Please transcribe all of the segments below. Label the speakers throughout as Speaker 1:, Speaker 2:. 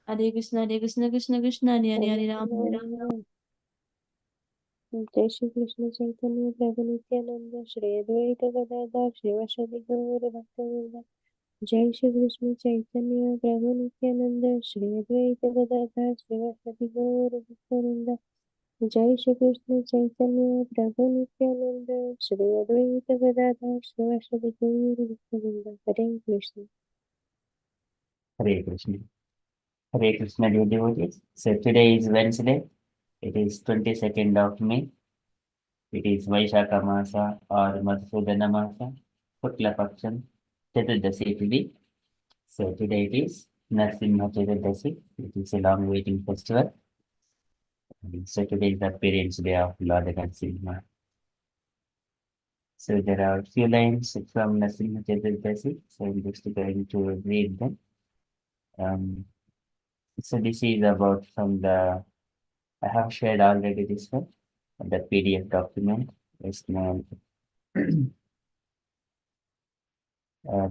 Speaker 1: Hare Krishna, Hare Krishna, Krishna Krishna, Hare Hare, Hare Ram, Hare Ram.
Speaker 2: जय श्री कृष्ण चैतन्य प्रभु नित्यानंद श्री अद्वैत गदाधर शिवासादि गौर भक्तवृंद। जय श्री कृष्ण चैतन्य प्रभु नित्यानंद श्री अद्वैत गदाधर शिवासादि गौर भक्तवृंद। जय श्री कृष्ण चैतन्य प्रभु नित्यानंद श्री अद्वैत गदाधर शिवासादि गौर भक्तवृंद। हरे Krishna.
Speaker 3: Hare Krishna. Hare Krishna, dear devotees. So today is Wednesday. It is 22nd of May. It is Vaishakha Masa or Madhusudana Masa, Shukla Paksham, Chaturdasi Tithi. So today it is Narasimha Chaturdasi. It is a long waiting festival. And so today is the appearance day of Lord Narasimha. So there are few lines from Narasimha Chaturdasi. So I'm just going to read them. So this is about from the, I have shared already this one, the PDF document. It's now,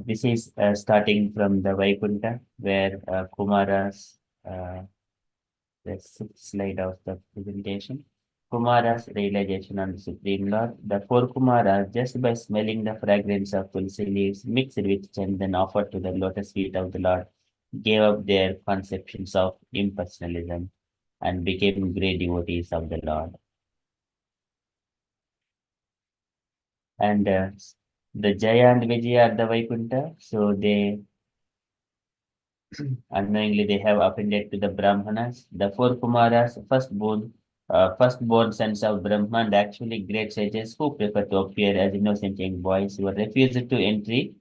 Speaker 3: this is starting from the Vaikuntha, where Kumara's, the sixth slide of the presentation. Kumara's realization on the Supreme Lord. The four Kumaras, just by smelling the fragrance of tulsi leaves mixed with chandan offered to the lotus feet of the Lord, gave up their conceptions of impersonalism and became great devotees of the Lord. And the Jaya and Vijaya are the Vaikuntha, so they unknowingly they have offended to the Brahmanas. The four Kumaras, firstborn sons of Brahma, and actually great sages who prefer to appear as innocent young boys, were refused to entry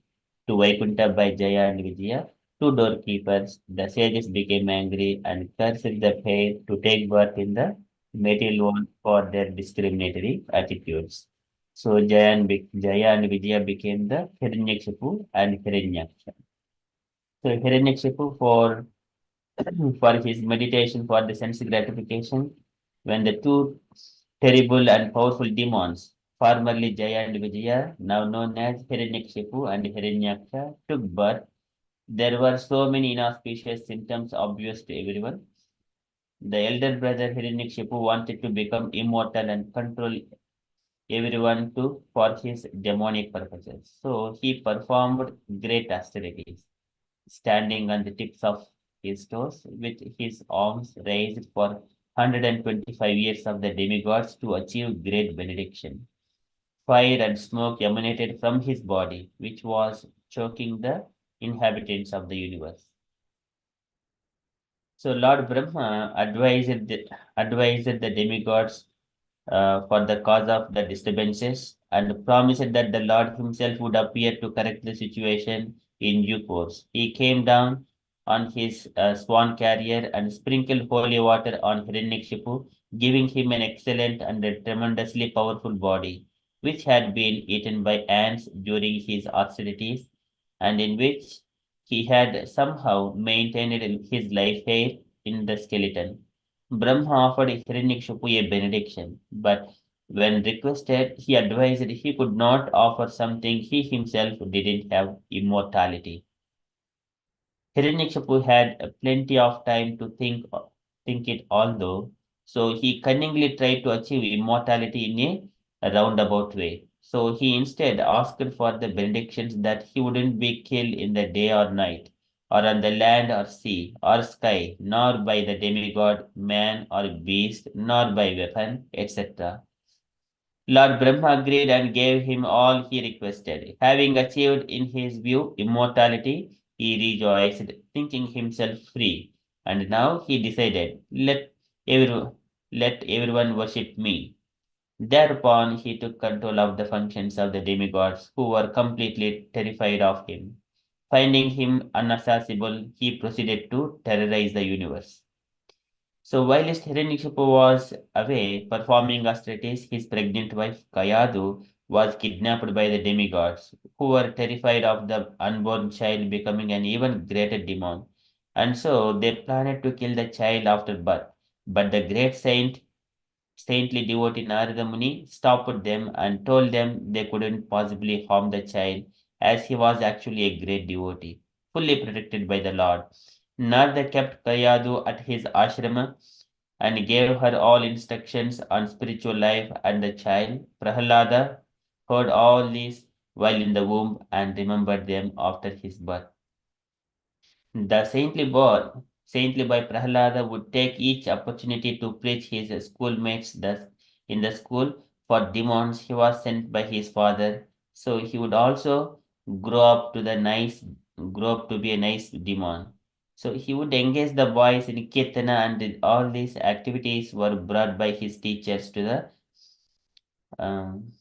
Speaker 3: to Vaikuntha by Jaya and Vijaya. Two doorkeepers, the sages became angry and cursed the pair to take birth in the material world for their discriminatory attitudes. So Jaya and Vijaya became the Hiranyakshipu and Hiranyaksha. So Hiranyakshipu for his meditation for the sense gratification, when the two terrible and powerful demons, formerly Jaya and Vijaya, now known as Hiranyakshipu and Hiranyaksha, took birth, there were so many inauspicious symptoms obvious to everyone. The elder brother Hiranyakshipu wanted to become immortal and control everyone for his demonic purposes. So he performed great austerities, standing on the tips of his toes with his arms raised for 125 years of the demigods to achieve great benediction. Fire and smoke emanated from his body, which was choking the inhabitants of the universe. So Lord Brahma advised the demigods for the cause of the disturbances and promised that the Lord himself would appear to correct the situation in due course. He came down on his swan carrier and sprinkled holy water on Hiranyakshipu, giving him an excellent and a tremendously powerful body, which had been eaten by ants during his austerities, and in which he had somehow maintained his life hair in the skeleton. Brahma offered Hiranyakshipu a benediction, but when requested, he advised he could not offer something he himself didn't have: immortality. Hiranyakshipu had plenty of time to think it all though, so he cunningly tried to achieve immortality in a roundabout way. So he instead asked for the benedictions that he wouldn't be killed in the day or night, or on the land or sea or sky, nor by the demigod, man or beast, nor by weapon, etc. Lord Brahma agreed and gave him all he requested. Having achieved in his view immortality, he rejoiced, thinking himself free. And now he decided, every, let everyone worship me. Thereupon he took control of the functions of the demigods, who were completely terrified of him. Finding him unaccessible, he proceeded to terrorize the universe. So whilst Hiranyakashipu was away performing austerities, his pregnant wife Kayadu was kidnapped by the demigods, who were terrified of the unborn child becoming an even greater demon. And so they planned to kill the child after birth. But the great saintly devotee Narada Muni stopped them and told them they couldn't possibly harm the child as he was actually a great devotee, fully protected by the Lord. Narada kept Kayadu at his ashrama and gave her all instructions on spiritual life, and the child, Prahalada, heard all these while in the womb and remembered them after his birth. The saintly boy Prahalada would take each opportunity to preach his schoolmates in the school for demons he was sent by his father. So he would also grow up to the nice grow up to be a nice demon. So he would engage the boys in kirtana, and all these activities were brought by his teachers to the um,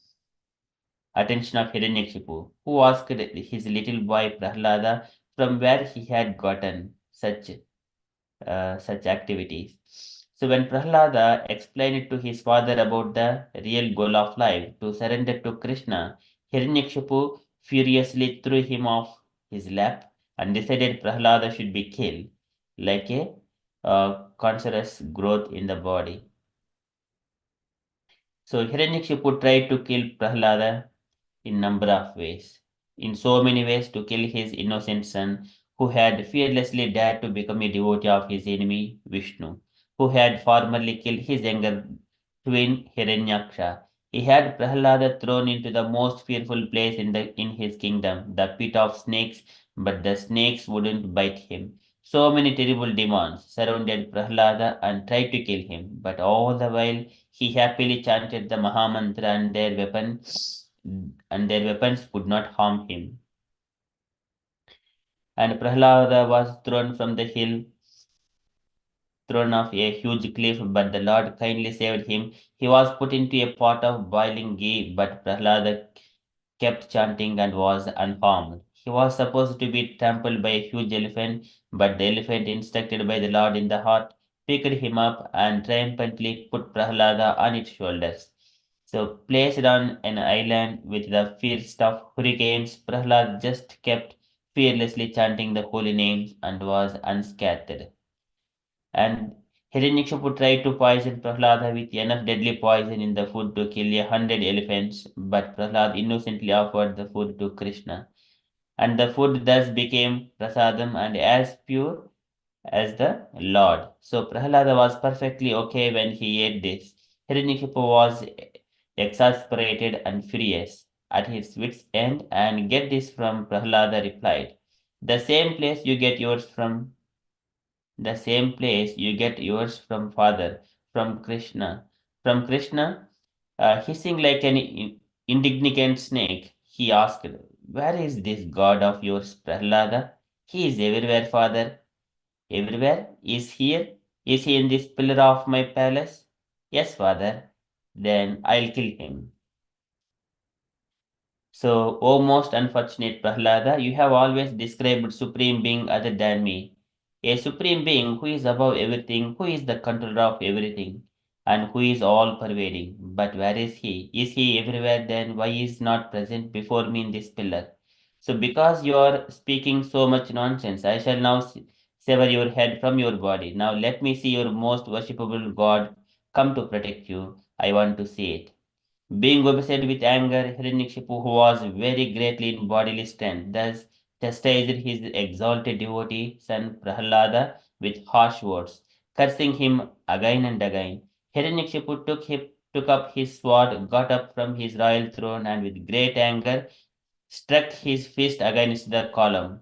Speaker 3: attention of Hiranyakashipu, who asked his little boy Prahlada from where he had gotten such activities. So when Prahlada explained it to his father about the real goal of life, to surrender to Krishna, Hiranyakshipu furiously threw him off his lap and decided Prahlada should be killed, like a cancerous growth in the body. So Hiranyakshipu tried to kill Prahlada in number of ways. In so many ways to kill his innocent son, who had fearlessly dared to become a devotee of his enemy Vishnu, who had formerly killed his younger twin Hiranyaksha. He had Prahlada thrown into the most fearful place in his kingdom, the pit of snakes, but the snakes wouldn't bite him. So many terrible demons surrounded Prahlada and tried to kill him, but all the while he happily chanted the Mahamantra, and their weapons could not harm him. And Prahlada was thrown from the hill, thrown off a huge cliff, but the Lord kindly saved him. He was put into a pot of boiling ghee, but Prahlada kept chanting and was unharmed. He was supposed to be trampled by a huge elephant, but the elephant, instructed by the Lord in the heart, picked him up and triumphantly put Prahlada on its shoulders. So, placed on an island with the fierce of hurricanes, Prahlad just kept fearlessly chanting the holy names and was unscathed. And Hiranyakshipu tried to poison Prahlada with enough deadly poison in the food to kill 100 elephants, but Prahlad innocently offered the food to Krishna. And the food thus became prasadam and as pure as the Lord. So Prahlada was perfectly okay when he ate this. Hiranyakashipu was exasperated and furious at his wits' end, and get this from Prahlada replied, the same place you get yours from the same place you get yours from Father, from Krishna. From Krishna, hissing like an indignant snake, he asked, where is this God of yours, Prahlada? He is everywhere, Father. Everywhere? Is here? Is he in this pillar of my palace? Yes, Father. Then I'll kill him. So, O most unfortunate Prahlada, you have always described Supreme Being other than me. A Supreme Being who is above everything, who is the controller of everything, and who is all pervading. But where is he? Is he everywhere then? Why is not present before me in this pillar? So, because you are speaking so much nonsense, I shall now sever your head from your body. Now let me see your most worshipable God come to protect you. I want to see it. Being obsessed with anger, Hiranyakashipu, who was very greatly in bodily strength, thus chastised his exalted devotee son Prahlada with harsh words, cursing him again and again. Hiranyakashipu took up his sword, got up from his royal throne, and with great anger struck his fist against the column.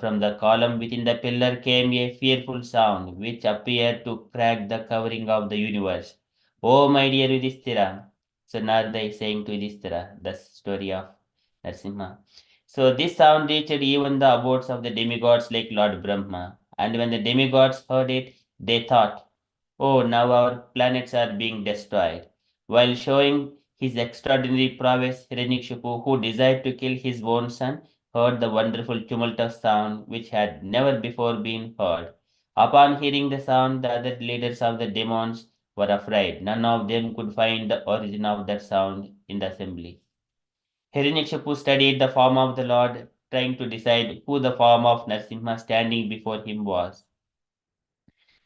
Speaker 3: From the column within the pillar came a fearful sound, which appeared to crack the covering of the universe. Oh, my dear Yudhishthira. So Narada is saying to Yudhishthira, the story of Narsimha. So this sound reached even the abodes of the demigods like Lord Brahma. And when the demigods heard it, they thought, oh, now our planets are being destroyed. While showing his extraordinary prowess, Hiranyakashipu, who desired to kill his own son, heard the wonderful tumultuous sound which had never before been heard. Upon hearing the sound, the other leaders of the demons were afraid. None of them could find the origin of that sound in the assembly. Hiranyakashipu studied the form of the Lord, trying to decide who the form of Narsimha standing before him was.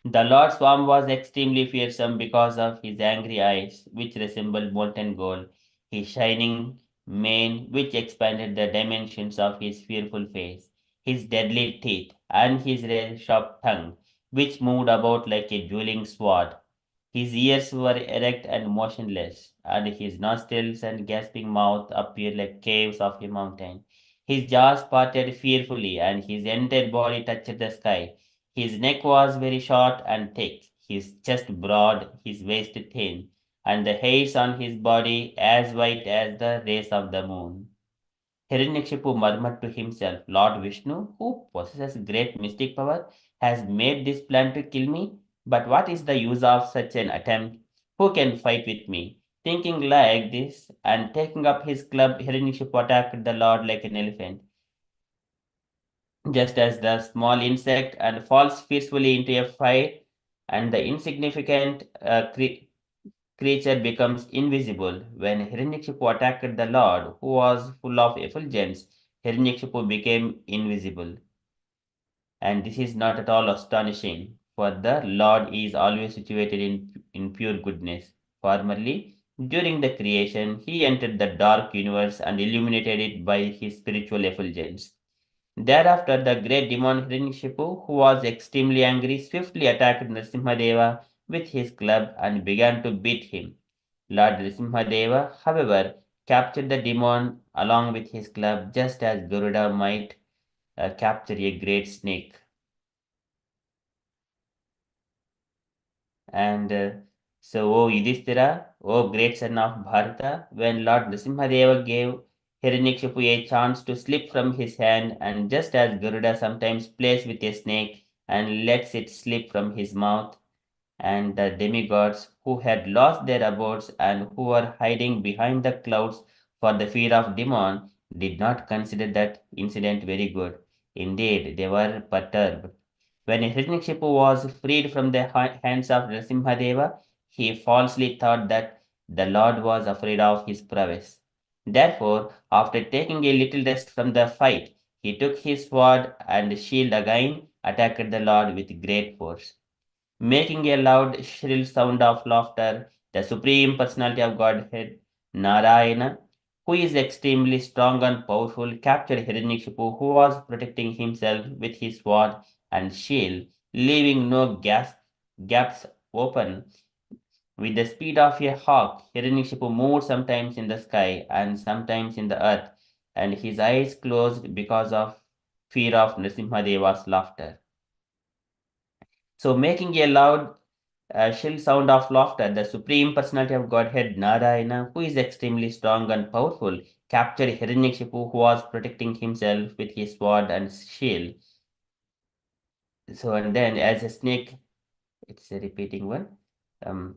Speaker 3: The Lord's form was extremely fearsome because of his angry eyes, which resembled molten gold, his shining mane which expanded the dimensions of his fearful face, his deadly teeth, and his razor-sharp tongue, which moved about like a dueling sword. His ears were erect and motionless, and his nostrils and gasping mouth appeared like caves of a mountain. His jaws parted fearfully, and his entire body touched the sky. His neck was very short and thick, his chest broad, his waist thin, and the hairs on his body as white as the rays of the moon. Hiranyakashipu murmured to himself, Lord Vishnu, who possesses great mystic power, has made this plan to kill me. But what is the use of such an attempt? Who can fight with me? Thinking like this and taking up his club, Hiranyakashipu attacked the Lord like an elephant. Just as the small insect and falls peacefully into a fight, and the insignificant creature becomes invisible. When Hiranyakashipu attacked the Lord, who was full of effulgence, Hiranyakashipu became invisible. And this is not at all astonishing, for the Lord is always situated in pure goodness. Formerly, during the creation, he entered the dark universe and illuminated it by his spiritual effulgence. Thereafter, the great demon Hiranyakashipu, who was extremely angry, swiftly attacked Nrsimhadeva with his club and began to beat him. Lord Nrsimhadeva, however, captured the demon along with his club, just as Garuda might capture a great snake. And O Yudhishthira, O great son of Bharata, when Lord Nrsimhadeva gave Hiranyakashipu a chance to slip from his hand, and just as Garuda sometimes plays with a snake and lets it slip from his mouth, and the demigods who had lost their abodes and who were hiding behind the clouds for the fear of demon did not consider that incident very good. Indeed, they were perturbed. When Hiranyakashipu was freed from the hands of Nrsimhadeva, he falsely thought that the Lord was afraid of his prowess. Therefore, after taking a little rest from the fight, he took his sword and shield again, attacked the Lord with great force. Making a loud, shrill sound of laughter, the Supreme Personality of Godhead, Narayana, who is extremely strong and powerful, captured Hiranyakashipu, who was protecting himself with his sword and shield, leaving no gaps open. With the speed of a hawk, Hiranyakashipu moved sometimes in the sky and sometimes in the earth, and his eyes closed because of fear of Nrsimhadeva's laughter. So, making a loud shrill sound of laughter, the Supreme Personality of Godhead, Narayana, who is extremely strong and powerful, captured Hiranyakashipu, who was protecting himself with his sword and shield. So, and then as a snake, it's a repeating one. Um,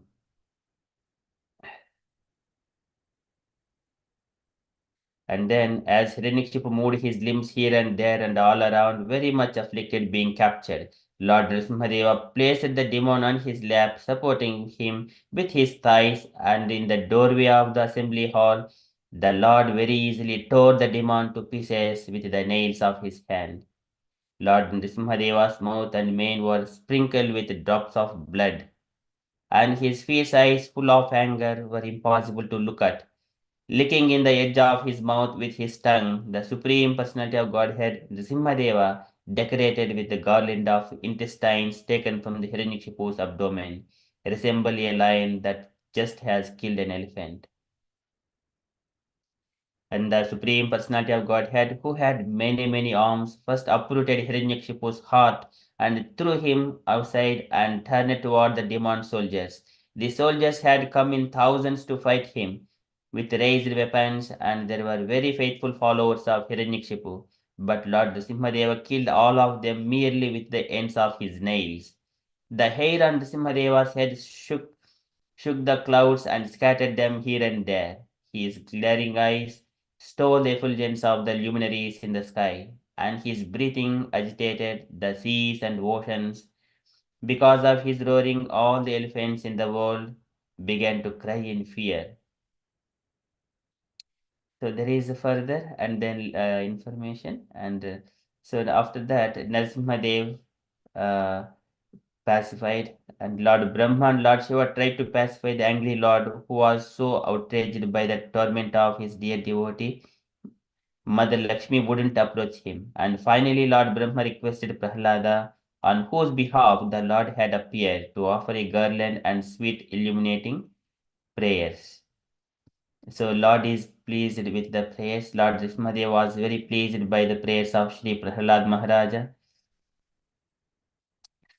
Speaker 3: and then as Hiranyakashipu moved his limbs here and there and all around, very much afflicted, being captured, Lord Nrsimhadeva placed the demon on his lap, supporting him with his thighs, and in the doorway of the assembly hall, the Lord very easily tore the demon to pieces with the nails of his hand. Lord Nrsimhadeva's mouth and mane were sprinkled with drops of blood, and his fierce eyes, full of anger, were impossible to look at. Licking in the edge of his mouth with his tongue, the Supreme Personality of Godhead, Nrsimhadeva, decorated with the garland of intestines taken from the Hiranyakashipu's abdomen, resembled a lion that just has killed an elephant. And the Supreme Personality of Godhead, who had many arms, first uprooted Hiranyakashipu's heart and threw him outside and turned it toward the demon soldiers. The soldiers had come in thousands to fight him with raised weapons, and there were very faithful followers of Hiranyakashipu. But Lord Nrsimhadeva killed all of them merely with the ends of his nails. The hair on Nrsimhadeva's head shook the clouds and scattered them here and there. His glaring eyes stole the effulgence of the luminaries in the sky, and his breathing agitated the seas and oceans. Because of his roaring, all the elephants in the world began to cry in fear. So there is a further and then information, and so after that, Narasimhadev uh, pacified, and Lord Brahma and Lord Shiva tried to pacify the angry Lord who was so outraged by the torment of his dear devotee. Mother Lakshmi wouldn't approach him, and finally Lord Brahma requested Prahlada, on whose behalf the Lord had appeared, to offer a garland and sweet illuminating prayers. So Lord is pleased with the prayers. Lord Nrsimhadev was very pleased by the prayers of Sri Prahlad Maharaja.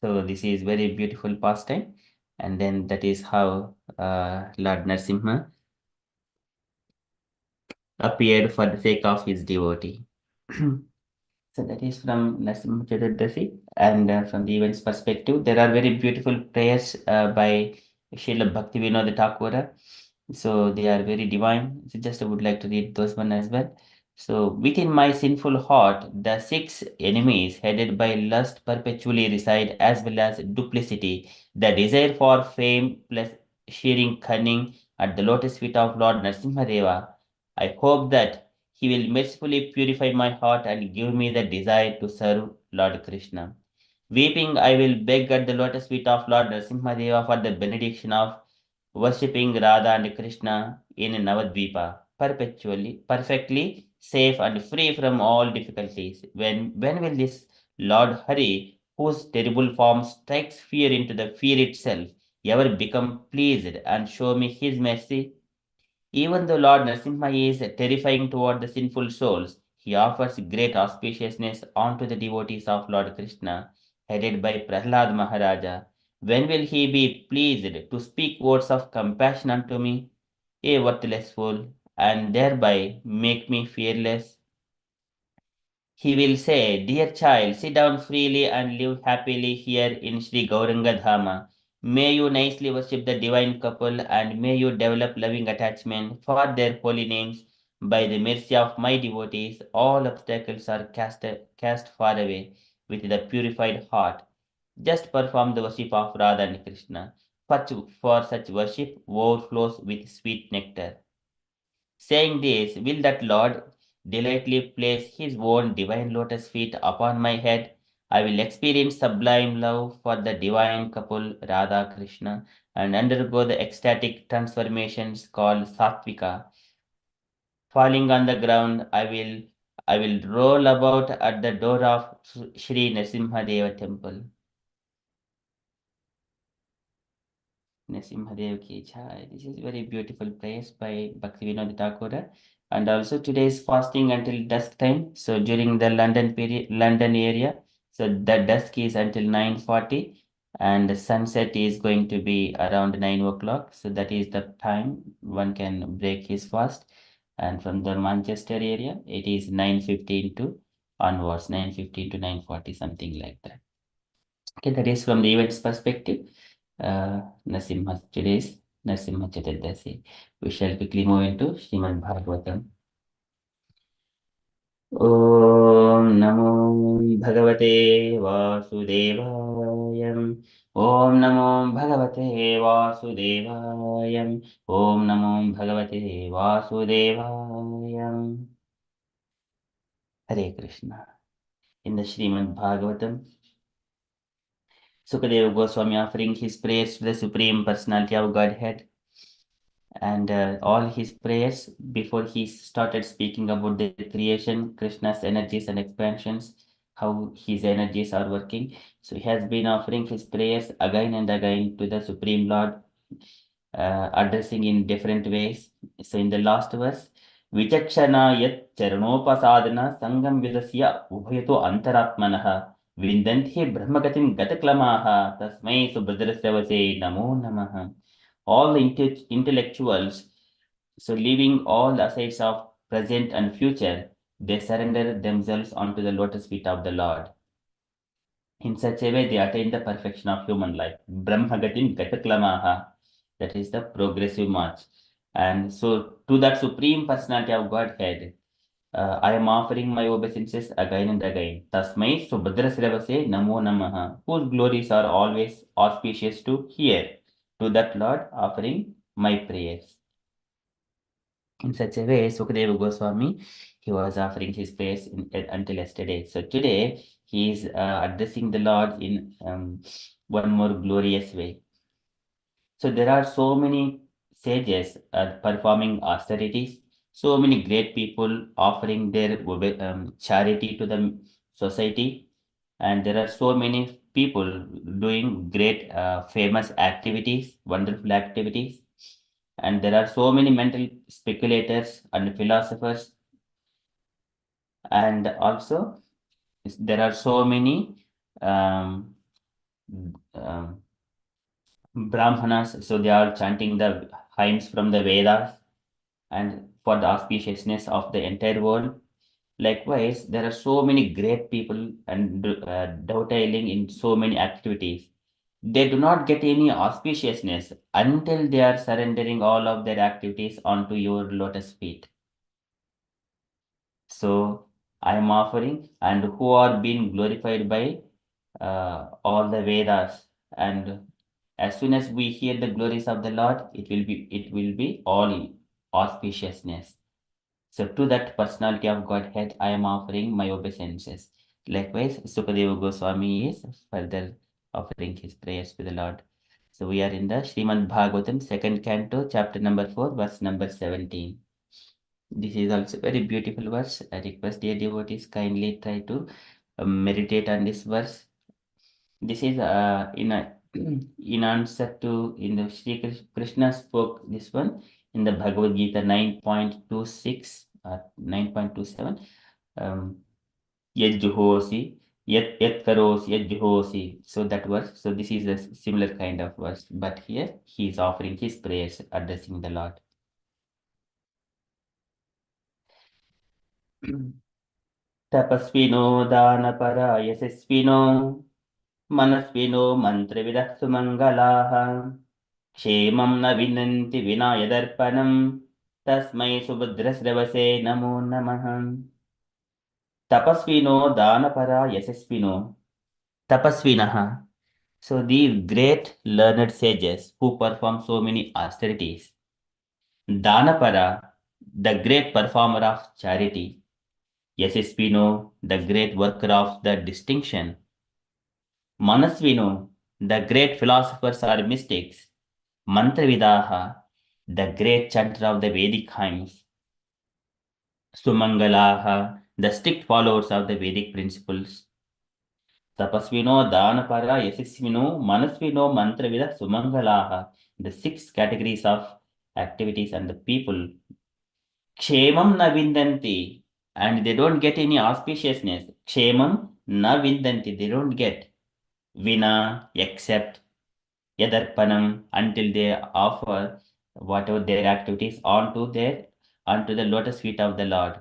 Speaker 3: So this is very beautiful pastime, and then that is how Lord Narsimha appeared for the sake of his devotee. So that is from Narsimha Chaturdasi, and from the event's perspective, there are very beautiful prayers by Srila Bhaktivinoda Thakura. So they are very divine. So just I would like to read those one as well. So within my sinful heart, the six enemies headed by lust perpetually reside, as well as duplicity, the desire for fame plus sheering cunning at the lotus feet of Lord Narasimhadeva. I hope that he will mercifully purify my heart and give me the desire to serve Lord Krishna. Weeping, I will beg at the lotus feet of Lord Narasimhadeva for the benediction of worshipping Radha and Krishna in Navadvipa, perpetually, perfectly safe and free from all difficulties. When will this Lord Hari, whose terrible form strikes fear into the fear itself, ever become pleased and show me his mercy? Even though Lord Narasimha is terrifying toward the sinful souls, he offers great auspiciousness unto the devotees of Lord Krishna, headed by Prahlad Maharaja. When will he be pleased to speak words of compassion unto me, a worthless fool, and thereby make me fearless? He will say, Dear child, sit down freely and live happily here in Sri Gauranga Dhama. May you nicely worship the divine couple and may you develop loving attachment for their holy names. By the mercy of my devotees, all obstacles are cast far away with the purified heart. Just perform the worship of Radha and Krishna. For such worship overflows with sweet nectar. Saying this, will that Lord delightfully place his own divine lotus feet upon my head? I will experience sublime love for the divine couple Radha Krishna and undergo the ecstatic transformations called Sattvika. Falling on the ground, I will roll about at the door of Sri Nrsimhadeva temple. Nrsimhadev ki jai. This is very beautiful praise by Bhaktivinoda Thakur. And also today is fasting until dusk time. So during the London period, London area, so the dusk is until 9:40, and the sunset is going to be around 9 o'clock. So that is the time one can break his fast. And from the Manchester area, it is 9:15 to onwards, 9:15 to 9:40, something like that. Okay, that is from the events perspective. Today's Narasimha Chaturdasi. We shall quickly move into Srimad Bhagavatam. Om Namo Bhagavate Vasudevaya. Om Namo Bhagavate Vasudevaya. Om Namo Bhagavate Vasudevaya. Hare Krishna. In the Srimad Bhagavatam, Sukadeva Goswami offering his prayers to the Supreme Personality of Godhead, and all his prayers before he started speaking about the creation, Krishna's energies and expansions, how his energies are working. So he has been offering his prayers again and again to the Supreme Lord, addressing in different ways. So in the last verse, Vichakshana yat charanopasadana sangam vidasya ubhayato antaratmanah vindanthi brahmagatim gataklamaha tasmai subhadrasravase namo namaha. All the intellectuals, so leaving all the asides of present and future, they surrender themselves onto the lotus feet of the Lord. In such a way, they attain the perfection of human life. Brahmagatim gataklamaha. That is the progressive march. And so, to that supreme personality of Godhead, I am offering my obeisances again and again. Tasmai subhadrasravase namo namaha, whose glories are always auspicious to hear. To that Lord, offering my prayers. In such a way, Sukadeva Goswami, He was offering his prayers until yesterday. So today he is addressing the Lord in one more glorious way. So there are so many sages performing austerities, so many great people offering their charity to the society, and there are so many people doing great, famous activities, wonderful activities, and there are so many mental speculators and philosophers, and also there are so many um, um, Brahmanas, so they are chanting the hymns from the Vedas and for the auspiciousness of the entire world. Likewise, there are so many great people and dovetailing in so many activities. They do not get any auspiciousness until they are surrendering all of their activities onto your lotus feet. So I am offering, and who are being glorified by all the Vedas. And as soon as we hear the glories of the Lord, it will be all in auspiciousness. So to that personality of Godhead, I am offering my obeisances. Likewise, Sukadeva Goswami is further offering his prayers to the Lord. So we are in the Srimad Bhagavatam, second canto, chapter number 4, verse number 17. This is also very beautiful verse. I request dear devotees kindly try to meditate on this verse. This is in a in answer to in the Sri Krishna spoke this one in the Bhagavad Gita 9.26 9.27. Yad juhosi, yat karosi, yad juhosi. So that verse. So this is a similar kind of verse, but here he is offering his prayers, addressing the Lord. तपस्विनो दानपरा यशस्विनो मनस्विनो मन्त्रविदः सुमङ्गलाः क्षेमं न विनन्ति विना यदर्पणं तस्मै सुभद्रस्रवसे नमो नमः तपस्विनो दानपरा यशस्विनो tapasvinah. So these great learned sages who perform so many austerities. Danapara, the great performer of charity. Yasasvino, the great worker of the distinction. Manasvino, the great philosophers or mystics. Mantravidaha, the great chanter of the Vedic hymns. Sumangalaha, the strict followers of the Vedic principles. Tapasvino, Danapara, Yasasvino, Manasvino, Mantravida, Sumangalaha, the six categories of activities and the people. Kshemam na vindanti, and they don't get any auspiciousness. Kshemam na vindanti, they don't get. Vina, except Yadarpanam, until they offer whatever their activities onto the lotus feet of the Lord.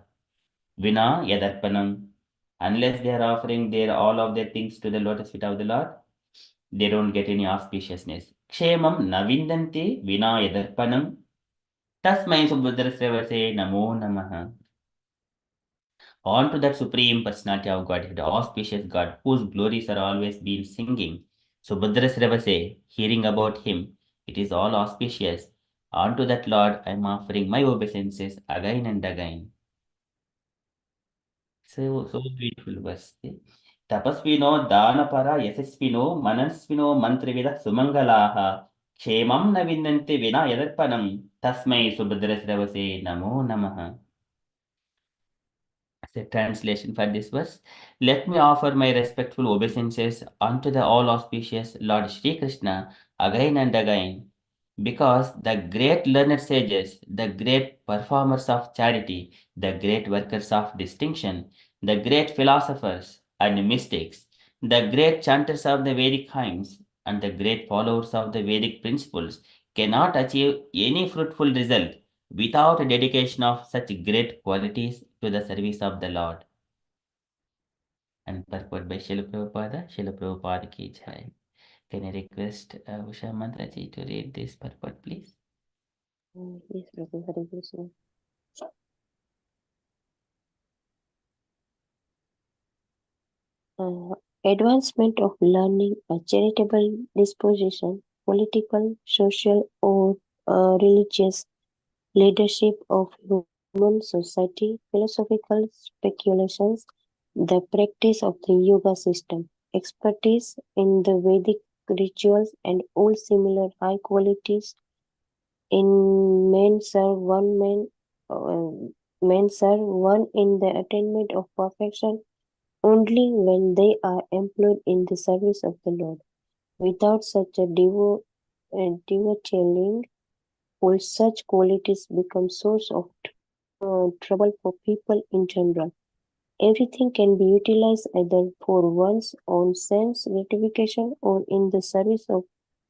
Speaker 3: Vina Yadarpanam, unless they are offering their all of their things to the lotus feet of the Lord, they don't get any auspiciousness. Kshemam navindanti vina yadarpanam tasmai subhadrasravase namo namaha. On to that supreme personality of Godhead, auspicious God, whose glories are always being singing. Subhadrasravase, hearing about him, it is all auspicious. On to that Lord, I am offering my obeisances again and again. So beautiful verse. तपस्विनो दानपरा यशस्विनो मनस्विनो मंत्रविद सुमंगलाः क्षेमं न विन्दन्ति विना यदर्पणं तस्मै सुभद्रस्रवसे नमो नमः. As a translation for this verse, let me offer my respectful obeisances unto the all auspicious Lord Shri Krishna again and again, because the great learned sages, the great performers of charity, the great workers of distinction, the great philosophers and mystics, the great chanters of the Vedic hymns, and the great followers of the Vedic principles cannot achieve any fruitful result without a dedication of such great qualities to the service of the Lord. And purport by Srila Prabhupada, Srila Prabhupada ki jai. Can I request Usha Mantraji to read this purport, please?
Speaker 2: Yes, Prabhu, Hare Krishna. Advancement of learning, a charitable disposition, political, social, or religious leadership of human society, philosophical speculations, the practice of the yoga system, expertise in the Vedic rituals, and all similar high qualities in men serve one in the attainment of perfection only when they are employed in the service of the Lord. Without such a detailing, all such qualities become source of trouble for people in general. Everything can be utilized either for one's own sense gratification or in the service of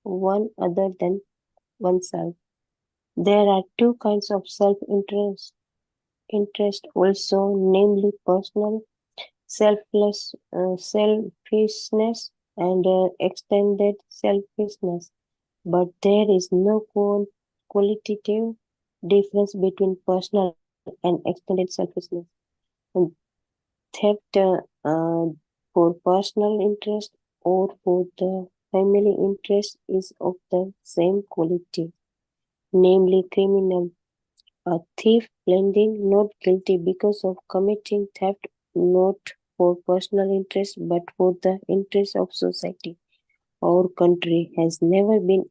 Speaker 2: one other than oneself. There are two kinds of interest also, namely personal selfishness and extended selfishness. But there is no qualitative difference between personal and extended selfishness. And theft for personal interest or for the family interest is of the same quality, namely criminal. A thief pleading not guilty because of committing theft not for personal interest but for the interest of society or country has never been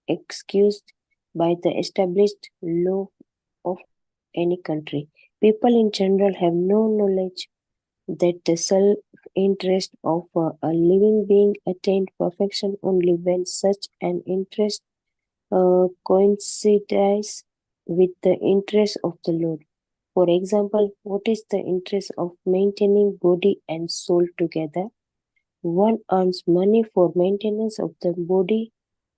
Speaker 2: excused by the established law of any country. People in general have no knowledge that the self-interest of a living being attained perfection only when such an interest coincides with the interest of the Lord. For example, what is the interest of maintaining body and soul together? One earns money for maintenance of the body,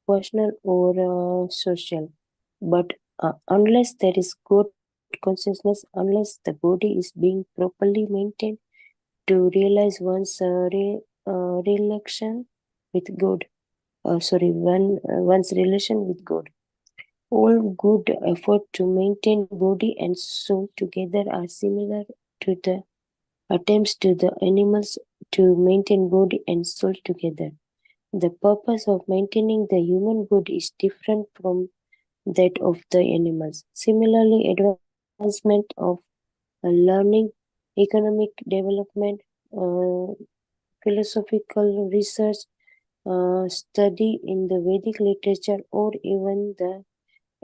Speaker 2: personal or social. But unless there is good consciousness, unless the body is being properly maintained to realize one's relation with God, one's relation with God. All good effort to maintain body and soul together are similar to the attempts to the animals to maintain body and soul together. The purpose of maintaining the human body is different from that of the animals. Similarly, advancement of learning, economic development, uh, philosophical research, study in the Vedic literature, or even the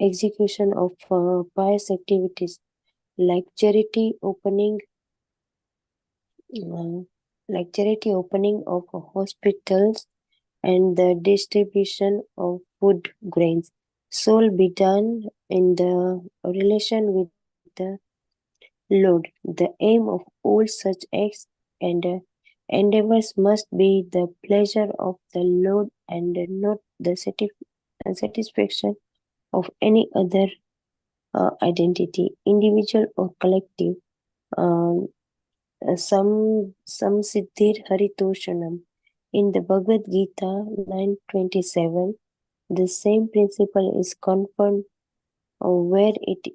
Speaker 2: execution of pious activities like uh, charity opening of hospitals and the distribution of food grains. Soul be done in the relation with the Lord. The aim of all such acts and endeavors must be the pleasure of the Lord and not the satisfaction of any other identity, individual or collective. Um, Samsiddhir Haritoshanam. In the Bhagavad Gita 9:27, the same principle is confirmed where it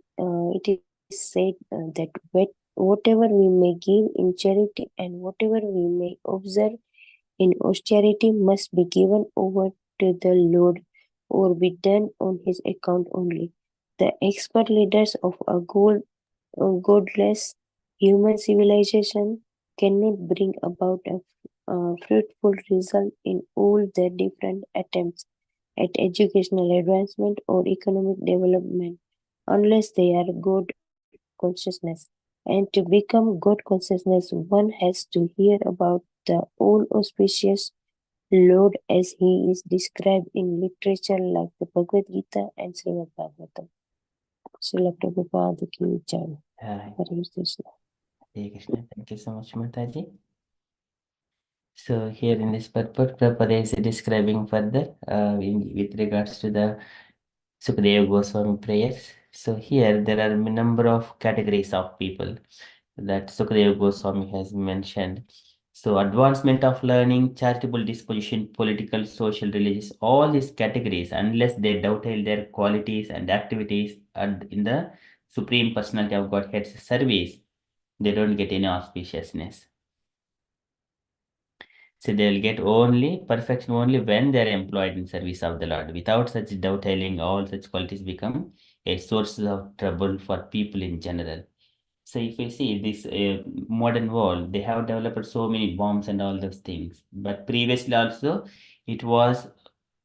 Speaker 2: is said that whatever we may give in charity and whatever we may observe in austerity must be given over to the Lord or be done on his account only. The expert leaders of a godless human civilization cannot bring about a fruitful result in all their different attempts at educational advancement or economic development unless they are God consciousness. And to become God consciousness, one has to hear about the all auspicious Lord as he is described in literature like the Bhagavad Gita and Srimad Bhagavatam. Srila Prabhupada ki jai.
Speaker 3: Hi.
Speaker 2: Hare Krishna.
Speaker 3: Hare Krishna. Thank you so much, Mataji. So here in this purport, Prabhupada is describing further with regards to the Sukadeva Goswami prayers. So here there are a number of categories of people that Sukadeva Goswami has mentioned. So advancement of learning, charitable disposition, political, social, religious, all these categories, unless they dovetail their qualities and activities in the Supreme Personality of Godhead's service, they don't get any auspiciousness. So they'll get only perfection only when they're employed in service of the Lord. Without such dovetailing, all such qualities become a source of trouble for people in general. So if you see this modern world, they have developed so many bombs and all those things. But previously also, it was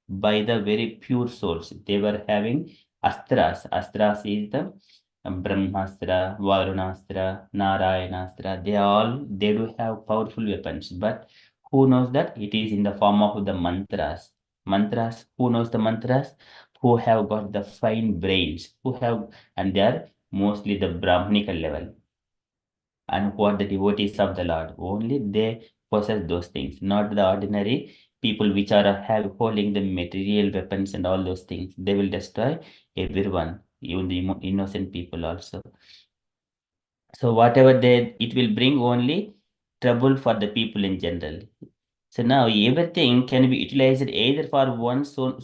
Speaker 3: by the very pure source. They were having astras. Astras is the Brahmastra, Varunastra, Narayanastra. They do have powerful weapons. But who knows that? It is in the form of the mantras. Mantras. Who knows the mantras? Who have got the fine brains. Who have, and they are mostly the Brahminical level, and who are the devotees of the Lord. Only they possess those things, not the ordinary people which are holding the material weapons and all those things. They will destroy everyone, even the innocent people also. So whatever it will bring only trouble for the people in general. So now everything can be utilized either for one's own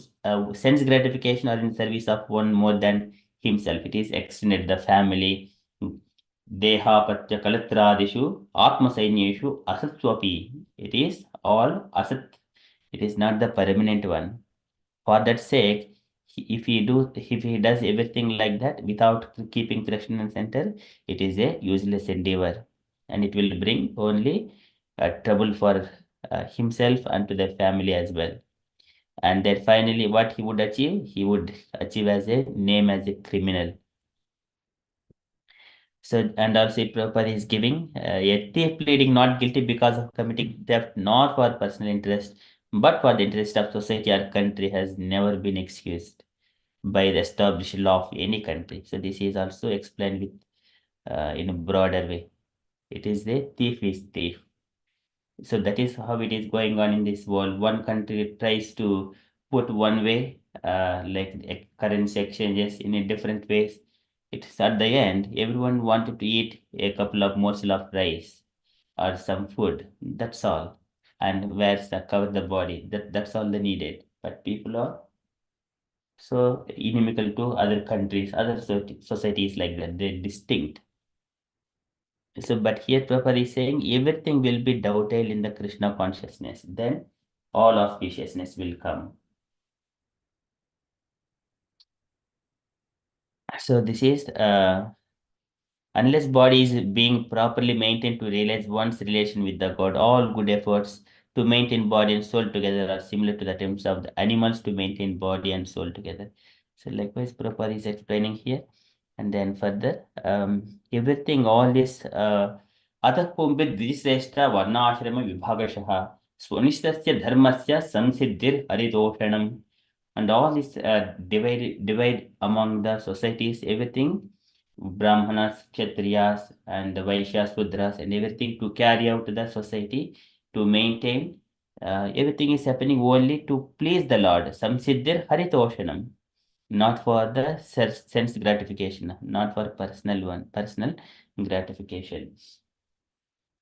Speaker 3: sense gratification or in service of one more than himself. It is extended the family. Dehapatya kalatradishu atmasainyeshu asatwapi. It is all asat. It is not the permanent one. For that sake, if he does everything like that without keeping Krishna in center, it is a useless endeavor, and it will bring only trouble for himself and to the family as well. And then finally, what he would achieve? He would achieve as a name as a criminal. So, and also Prabhupada is giving a thief pleading not guilty because of committing theft, not for personal interest, but for the interest of society or country has never been excused by the established law of any country. So this is also explained with in a broader way. It is the thief is thief. So that is how it is going on in this world. One country tries to put one way, like currency exchanges in a different ways. It's at the end, everyone wanted to eat a couple of morsel of rice or some food. That's all. And where's the cover the body? That's all they needed. But people are so inimical to other countries, other societies like that. They're distinct. So, but here Prabhupada is saying everything will be dovetailed in the Krishna consciousness. Then all auspiciousness will come. So this is unless body is being properly maintained to realize one's relation with the God, all good efforts to maintain body and soul together are similar to the attempts of the animals to maintain body and soul together. So likewise, Prabhupada is explaining here. And then further, everything, all this, अतः पुंभिः द्विश्रेष्ठ वर्णाश्रम विभागशः स्वनिष्ठस्य धर्मस्य संसिद्धिर्हरितोषणम्. And all this divide among the societies, everything, Brahmanas, Kshatriyas, and the Vaishyas, Sudras, and everything to carry out the society, to maintain. Everything is happening only to please the Lord. Samsiddhir Haritoshanam, not for the sense gratification, not for personal gratification.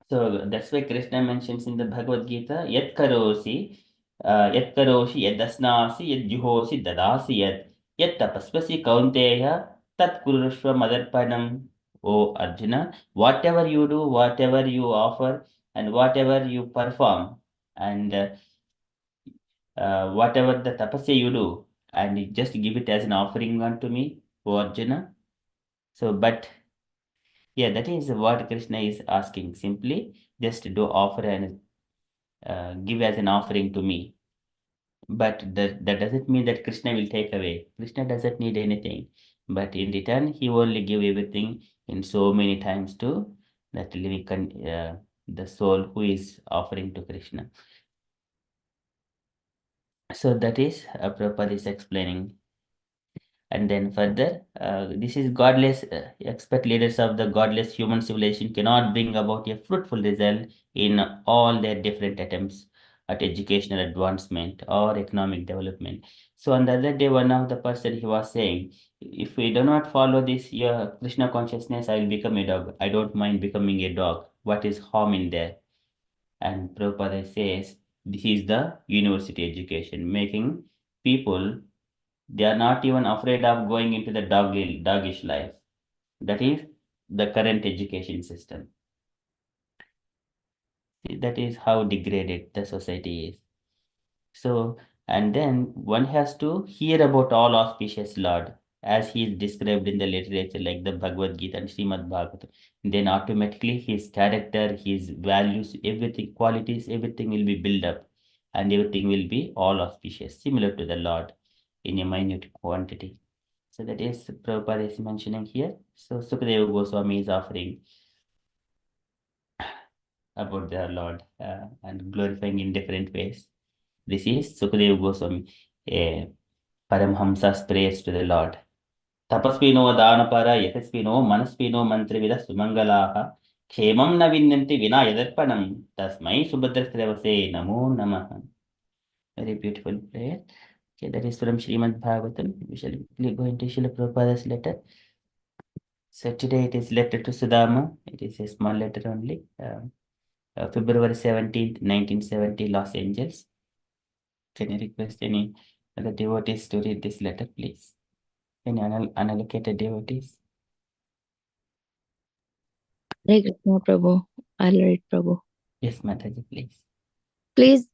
Speaker 3: So that's why Krishna mentions in the Bhagavad Gita, Yat karoshi, yad asnasi, yad juhosi, dadasi, yat tapaspasi kaunteya, tat kurushva madarpanam. O Arjuna, whatever you do, whatever you offer, and whatever you perform, and whatever the tapasya you do, and you just give it as an offering unto me, O Arjuna. So, but yeah, that is what Krishna is asking. Simply, just do offer and give as an offering to me. But that doesn't mean that Krishna will take away. Krishna doesn't need anything. But in return, he only give everything in so many times to that the soul who is offering to Krishna. So that is Prabhupada is explaining. And then further, this is godless, expect leaders of the godless human civilization cannot bring about a fruitful result in all their different attempts at educational advancement or economic development. So on the other day, one of the person he was saying, if we do not follow this Krishna consciousness, I will become a dog. I don't mind becoming a dog. What is harm in there? And Prabhupada says, this is the university education, making people they are not even afraid of going into the doggish life. That is the current education system. That is how degraded the society is. So, and then one has to hear about all auspicious Lord. as he is described in the literature like the Bhagavad Gita and Srimad Bhagavatam, then automatically his character, his values, everything, qualities, everything will be built up and everything will be all auspicious, similar to the Lord in a minute quantity. So that is Prabhupada is mentioning here. So Sukadeva Goswami is offering about the Lord and glorifying in different ways. This is Sukadeva Goswami, a Paramhamsa's praise to the Lord. तपस्विनो दानपर यशस्विनो मनस्विनो मंत्रिविद सुमंगलाः क्षेमं न विन्दन्ति विना यदर्पणं तस्मै सुभद्रश्रवसे नमो नमः. Very beautiful prayer. Okay, that is from Srimad Bhagavatam. We shall go into Srila Prabhupada's letter. So today it is letter to Sudama. It is a small letter only. February 17th, 1970, Los Angeles. Can you request any other devotees to read this letter, please? Any unallocated devotees?
Speaker 4: Hare Krishna, Prabhu. I'll read, Prabhu.
Speaker 3: Yes, Mataji, please.
Speaker 4: Please,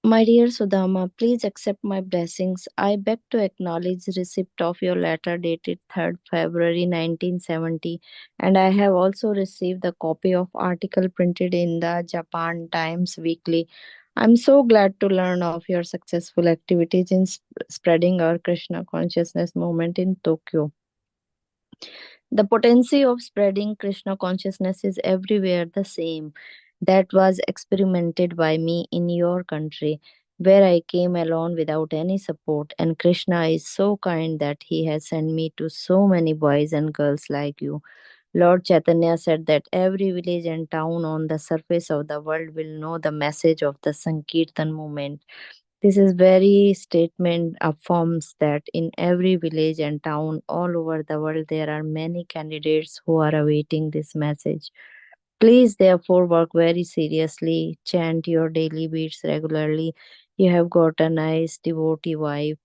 Speaker 4: my dear Sudama, please accept my blessings. I beg to acknowledge receipt of your letter dated 3rd February 1970, and I have also received the copy of article printed in the Japan Times Weekly. I'm so glad to learn of your successful activities in spreading our Krishna consciousness movement in Tokyo. The potency of spreading Krishna consciousness is everywhere the same. That was experimented by me in your country, where I came alone without any support, and Krishna is so kind that he has sent me to so many boys and girls like you. Lord Chaitanya said that every village and town on the surface of the world will know the message of the Sankirtan movement. This is very statement affirms that in every village and town all over the world there are many candidates who are awaiting this message. Please therefore work very seriously, chant your daily beats regularly. You have got a nice devotee wife.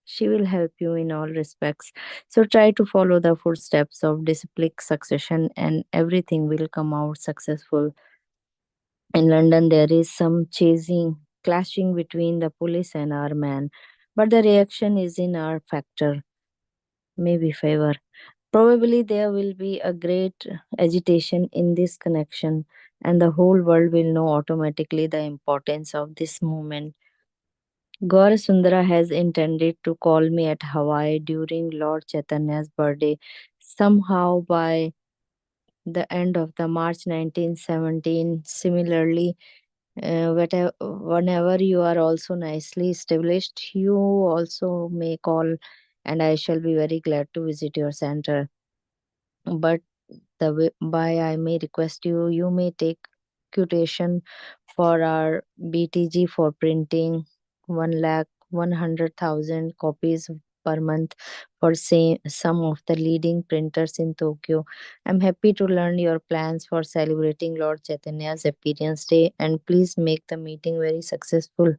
Speaker 4: She will help you in all respects. So try to follow the footsteps of disciplic succession and everything will come out successful. In London, there is some clashing between the police and our man, but the reaction is in our factor, maybe favor. Probably there will be a great agitation in this connection, and the whole world will know automatically the importance of this movement. Gaur Sundara has intended to call me at Hawaii during Lord Chaitanya's birthday. Somehow by the end of the March 1917, similarly, whenever you are also nicely established, you also may call, and I shall be very glad to visit your center. But by I may request you, you may take quotation for our BTG for printing 1,100,000 copies per month for some of the leading printers in Tokyo. I'm happy to learn your plans for celebrating Lord Chaitanya's appearance day, and please make the meeting very successful.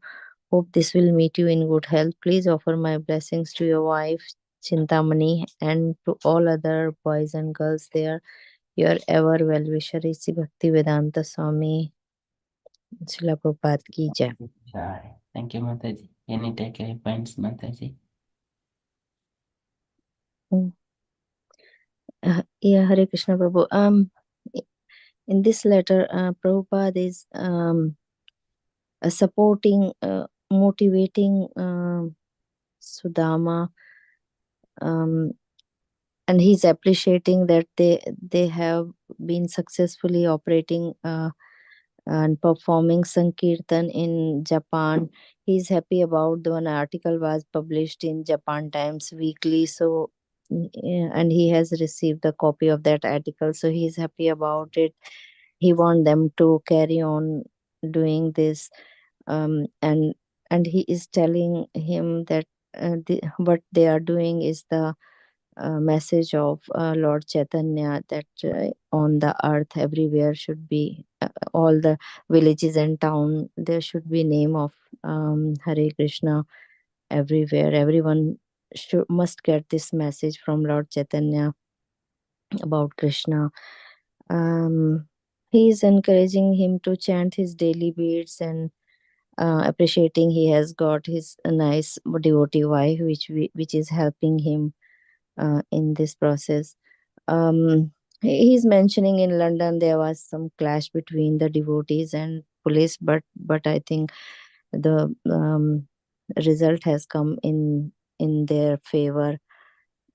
Speaker 4: Hope this will meet you in good health. Please offer my blessings to your wife Chintamani and to all other boys and girls there. Your ever well wisher is Bhakti Vedanta Swami. Srila Prabhupada ki jai.
Speaker 3: Jai. Thank you, Mataji. Any takeaway points, Mataji?
Speaker 4: Yeah, Hare Krishna Prabhu. In this letter, Prabhupada is supporting, motivating Sudama, and he's appreciating that they have been successfully operating and performing Sankirtan in Japan. He's happy about the one article was published in Japan Times Weekly. So, and he has received the copy of that article. So he's happy about it. He want them to carry on doing this, and he is telling him that what they are doing is the message of Lord Chaitanya, that on the earth everywhere should be all the villages and town there should be name of Hare Krishna everywhere. Everyone must get this message from Lord Chaitanya about Krishna. He is encouraging him to chant his daily beads and appreciating he has got his nice devotee wife which is helping him in this process. He's mentioning in London there was some clash between the devotees and police, but I think the result has come in their favor.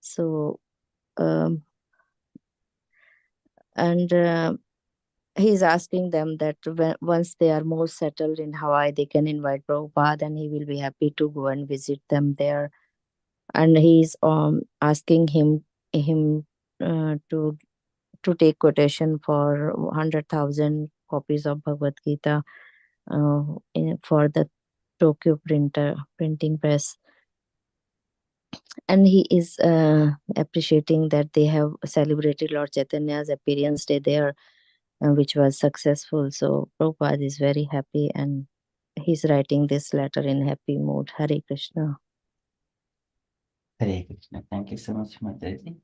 Speaker 4: So and he's asking them that once they are more settled in Hawaii, they can invite Prabhupada, and he will be happy to go and visit them there. And he's asking him to take quotation for 100,000 copies of Bhagavad Gita for the Tokyo printing press. And he is appreciating that they have celebrated Lord Chaitanya's appearance day there, which was successful. So Prabhupada is very happy, and he's writing this letter in happy mood. Hare Krishna.
Speaker 3: Hare Krishna. Thank you so much, Mataji.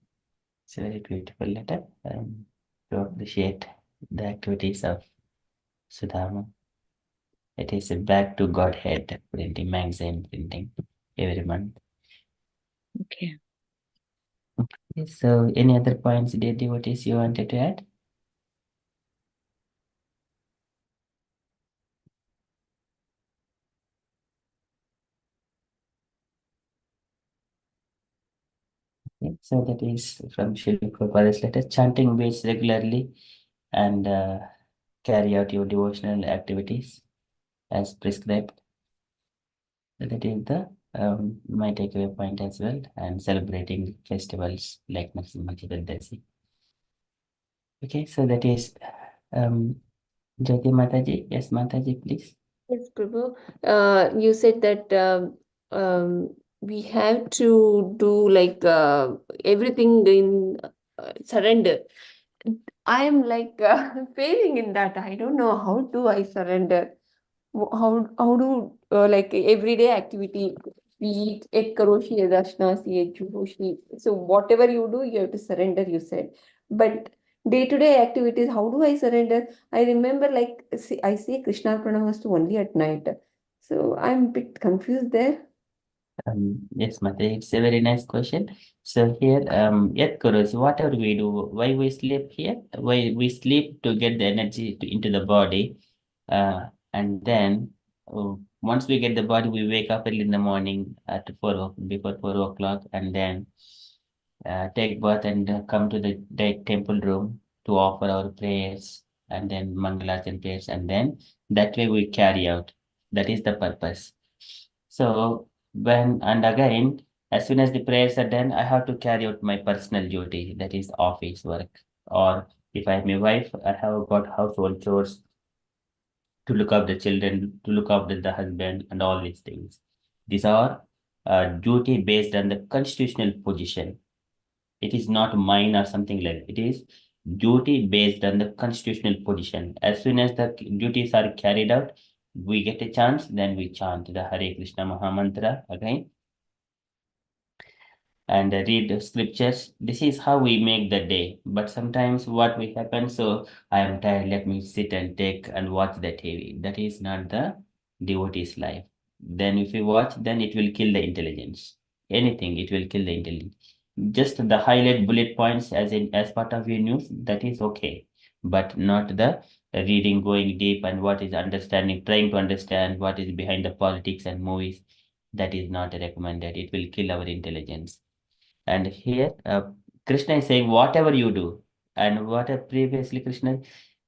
Speaker 3: It's a very beautiful letter. To appreciate the activities of Sudama. It is a back to Godhead printing, magazine printing every month.
Speaker 4: Okay.
Speaker 3: So, any other points, dear devotees, you wanted to add? Okay, so that is from Srila Prabhupada's letter. Chanting Veds regularly and carry out your devotional activities as prescribed. So that is the my takeaway point as well, and celebrating festivals like Narasimha Chaturdashi. Okay, so that is Jyoti Mataji. Yes, Mataji, please.
Speaker 2: Yes, Prabhu. You said that we have to do like everything in surrender. I am like failing in that. I don't know how do I surrender. How do like everyday activity, be it et karoshi yadashnasi et juhoshi. So whatever you do, you have to surrender, you said. But day-to-day activities, how do I surrender? I remember like I say Krishna Pranamastu only at night. So I'm a bit confused there.
Speaker 3: Yes, Mate, it's a very nice question. So here, yet Kurus, whatever we do, why we sleep here? Why we sleep to get the energy into the body, and then once we get the body, we wake up early in the morning at before 4 o'clock, and then take bath and come to the temple room to offer our prayers, and then mangalas and prayers, and then that way we carry out. That is the purpose. So and again, as soon as the prayers are done, I have to carry out my personal duty, that is office work. Or if I am a wife, I have got household chores to look after the children, to look after the husband, and all these things. These are duty based on the constitutional position. It is not mine or something like that. It is duty based on the constitutional position. As soon as the duties are carried out, we get a chance, then we chant the Hare Krishna Mahamantra again and read the scriptures. This is how we make the day. But sometimes what will happen, so I am tired, let me sit and take and watch the TV. That is not the devotee's life. Then if you watch, then it will kill the intelligence. Anything, it will kill the intelligence. Just the highlight bullet points as part of your news, that is okay. But not the reading, going deep and what is understanding, trying to understand what is behind the politics and movies. That is not recommended. It will kill our intelligence. And here, Krishna is saying, whatever you do, and what previously Krishna,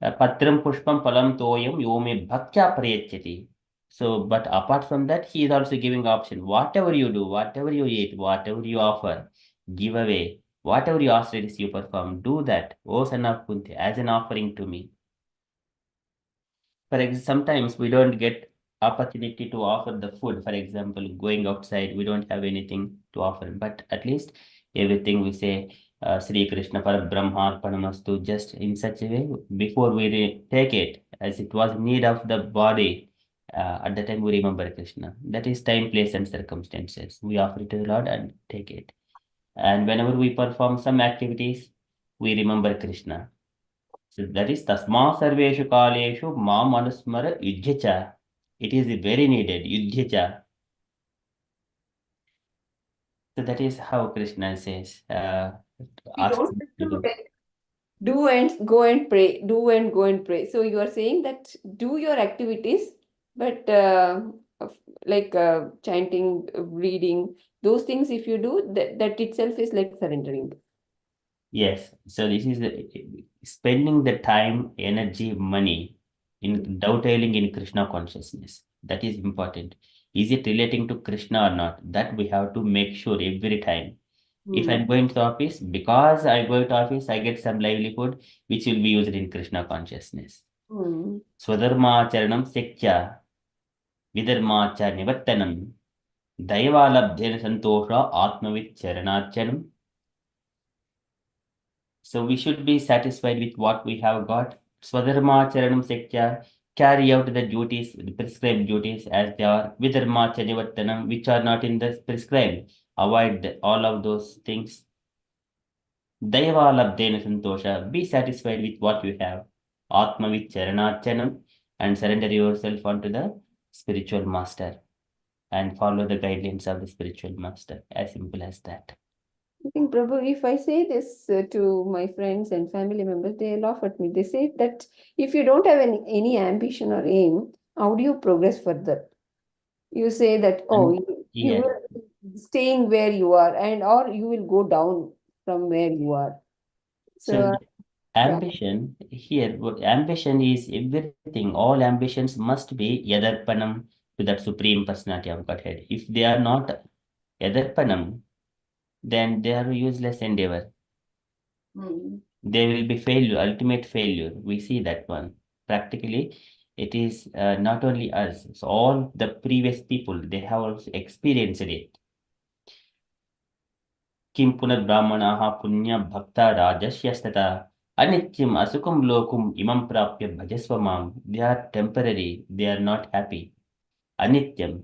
Speaker 3: Patram Pushpam Palam Toyam Yomi Bhaktya Prayachati. So, but apart from that, he is also giving option. Whatever you do, whatever you eat, whatever you offer, give away, whatever you austerities you perform, do that, O son of Kunti, as an offering to me. For example, sometimes we don't get opportunity to offer the food. For example, going outside, we don't have anything to offer, but at least everything we say, Sri Krishna Par Brahma Arpanamastu, just in such a way, before we take it, as it was need of the body, at the time we remember Krishna. That is time, place, and circumstances. We offer it to the Lord and take it. And whenever we perform some activities, we remember Krishna. So that is tasma sarveshu kaleshu ma manusmara yudhyacha. It is very needed, yudhyacha. So that is how Krishna says,
Speaker 2: We
Speaker 3: asks
Speaker 2: don't
Speaker 3: us
Speaker 2: have
Speaker 3: to
Speaker 2: to
Speaker 3: do.
Speaker 2: do and go and pray, do and go and pray. So you are saying that do your activities, but like chanting, reading, those things, if you do, that itself is like surrendering.
Speaker 3: Yes. So this is spending the time, energy, money in dovetailing in Krishna consciousness. That is important. Is it relating to Krishna or not? That we have to make sure every time. If
Speaker 2: Hmm.
Speaker 3: I'm going to office, because I go to office, I get some livelihood which will be used in Krishna consciousness.
Speaker 2: Hmm.
Speaker 3: Swadharmacharanam sektya vidharmacha nivattanam daivalabdhena santosha atmavit charanachanam. So we should be satisfied with what we have got. Swadharmacharanam sektya, carry out the duties, the prescribed duties as they are. Vidharmacha nivattanam, which are not in the prescribed. Avoid all of those things. Daivalabdhena santosha, be satisfied with what you have. Atmavit charanachanam, and surrender yourself onto the spiritual master and follow the guidelines of the spiritual master. As simple as that.
Speaker 2: I think, Prabhu, if I say this to my friends and family members, they laugh at me. They say that if you don't have any ambition or aim, how do you progress further? You say that, oh,
Speaker 3: And
Speaker 2: you
Speaker 3: yes,
Speaker 2: will staying where you are, and or you will go down from where you are.
Speaker 3: so
Speaker 2: So, yeah.
Speaker 3: ambition here, ambition is everything. All ambitions must be yadarpanam to that supreme personality of Godhead. If they are not yadarpanam, then they are useless endeavor.
Speaker 2: Hmm.
Speaker 3: They will be failure, ultimate failure. We see that one. Practically, it is not only us, so all the previous people, they have also experienced it. Kim punad punya bhakta rajasya anityam asukam lokum imam prapya bhajasvamam. They are temporary, they are not happy. Anityam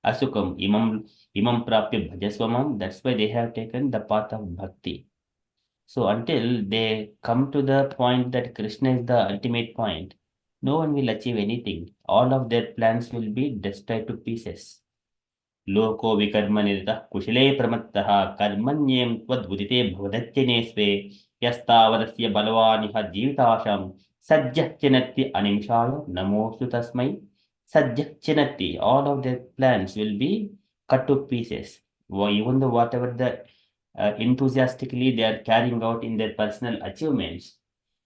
Speaker 3: asukam imam prapya bhajasvamam. That's why they have taken the path of bhakti. So until they come to the point that Krishna is the ultimate point, no one will achieve anything. All of their plans will be destroyed to pieces. लोको विकर्मनिरतः कुशले प्रमत्तः कर्मण्यें त्वद्उदिते भवदत्यने स्वे यस्तावदस्य बलवानिह जीविताशं सद्यः चिनत्ति अनिमिषाय नमोऽस्तु तस्मै सद्यः चिनत्ति. All of their plans will be cut to pieces. Even though whatever the enthusiastically they are carrying out in their personal achievements,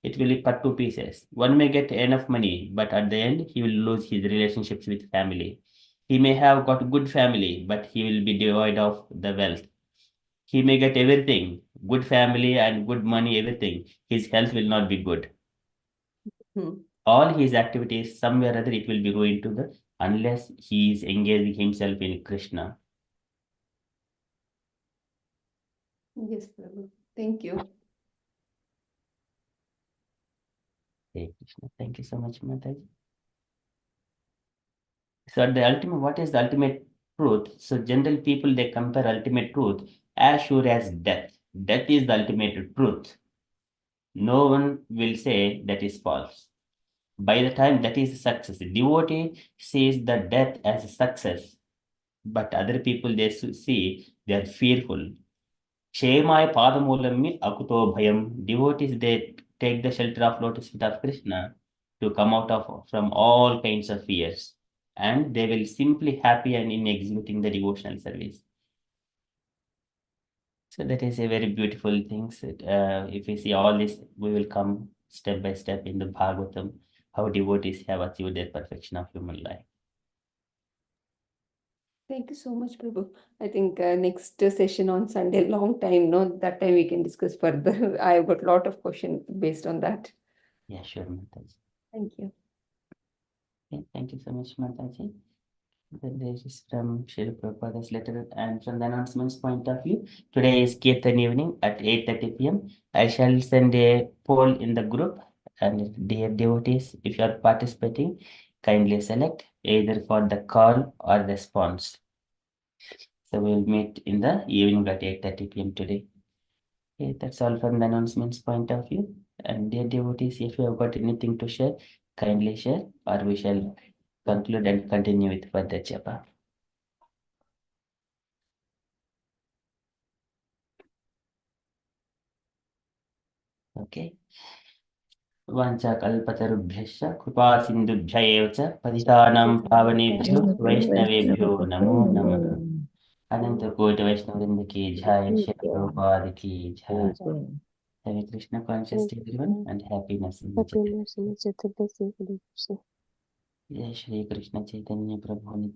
Speaker 3: it will be cut to pieces. One may get enough money, but at the end he will lose his relationships with family. He may have got good family, but he will be devoid of the wealth. He may get everything, good family and good money, everything. His health will not be good.
Speaker 2: Hmm.
Speaker 3: All his activities, somewhere or other, it will be ruined to the unless he is engaging himself in Krishna.
Speaker 2: Yes, Prabhu. Thank you.
Speaker 3: Hare Krishna. Thank you so much, Mataji. So the ultimate, what is the ultimate truth? So general people, they compare ultimate truth as sure as death. Death is the ultimate truth. No one will say that is false. By the time that is success, devotee sees the death as a success, but other people they see they are fearful. Kshemaya padamulami akuto bhayam. Devotees they take the shelter of lotus feet of Krishna to come out of from all kinds of fears, and they will simply happy and in executing the devotional service. So that is a very beautiful thing. So, if we see all this, we will come step by step in the Bhagavatam, how devotees have achieved their perfection of human life.
Speaker 2: Thank you so much, Prabhu. I think next session on Sunday, long time, no, that time we can discuss further. I've got a lot of questions based on that.
Speaker 3: Yeah, sure, Mataji.
Speaker 2: Thank you.
Speaker 3: Okay, thank you so much, Mataji. Then this is from Srila Prabhupada's letter, and from the announcements point of view, today is Kirtan evening at 8:30 p.m. I shall send a poll in the group, and dear devotees, if you are participating, kindly select either for the call or response. So we'll meet in the evening at 8:30 p.m. today. Okay, that's all from the announcements point of view. And dear devotees, if you have got anything to share, kindly share, or we shall conclude and continue with further japa. Okay. वाञ्छाकल्पतरुभ्यश्च कृपा सिन्धुभ्य एव च पतितानां पावनेभ्यो वैष्णवेभ्यो नमो नमः अनंत वैष्णववृंद की जय श्री प्रभुपाद की जय Hare Krishna conscious day everyone and happiness in
Speaker 2: Happiness in the Chaturdashi.
Speaker 3: जय श्री कृष्ण चैतन्य प्रभु नित्यानंद